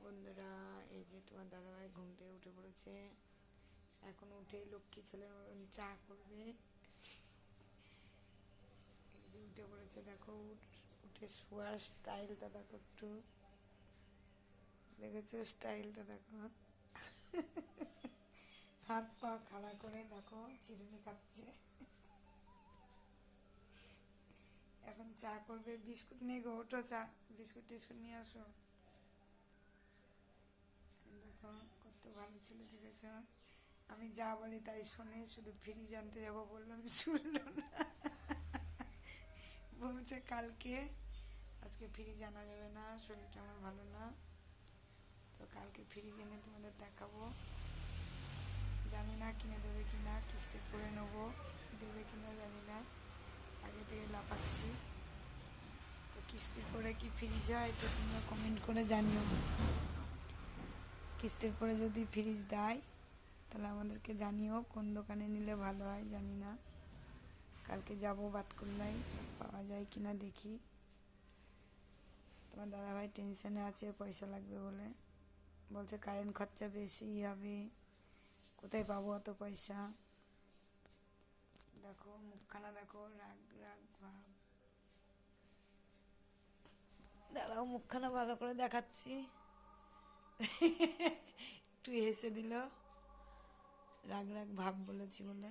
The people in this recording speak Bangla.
বন্ধুরা, এই যে তোমার দাদাভাই ঘুম থেকে উঠে পড়েছে। এখন উঠে লক্ষ্মী ছেলের মতন চা করবে। এই যে উঠে পড়েছে, দেখো উঠে শোয়ার স্টাইলটা দেখো, একটু দেখেছো স্টাইলটা দেখো। হাত পা খাড়া করে দেখো চিরুনি খাচ্ছে। এখন চা করবে। বিস্কুট নিয়ে গো, ওঠো, চা বিস্কুট টিস্কুট নিয়ে আসো। দেখো কত ভালো ছেলে, দেখেছ? আমি যা বলি তাই শোনে। শুধু ফ্রিজ আনতে যাবো বললাম, শুনলো না। বলছে কালকে, আজকে ফ্রিজ আনা যাবে না, শরীরটা আমার ভালো না, তো কালকে ফ্রিজ এনে তোমাদের দেখাবো। জানি না কিনে দেবে কি না, কিস্তি করে নেবো, দেবে কি না জানি না, আগে থেকে লাফাচ্ছি। তো কিস্তির করে কি ফ্রিজ হয়, তো তোমরা কমেন্ট করে জানিও। কিস্তির করে যদি ফ্রিজ দেয় তাহলে আমাদেরকে জানিও, কোন দোকানে নিলে ভালো হয় জানি না। কালকে যাবো বাতকুল্লায়, পাওয়া যায় কি না দেখি। তোমার দাদাভাই টেনশনে আছে, পয়সা লাগবে বলে বলছে, কারেন্ট খরচা বেশি হবে, কোথায় পাবো অত পয়সা। দেখো মুখখানা দেখো, রাগ রাগ ভাব। দাদাও মুখখানা ভালো করে দেখাচ্ছি। একটু হেসে দিল, রাগ রাগ ভাব বলেছি বলে।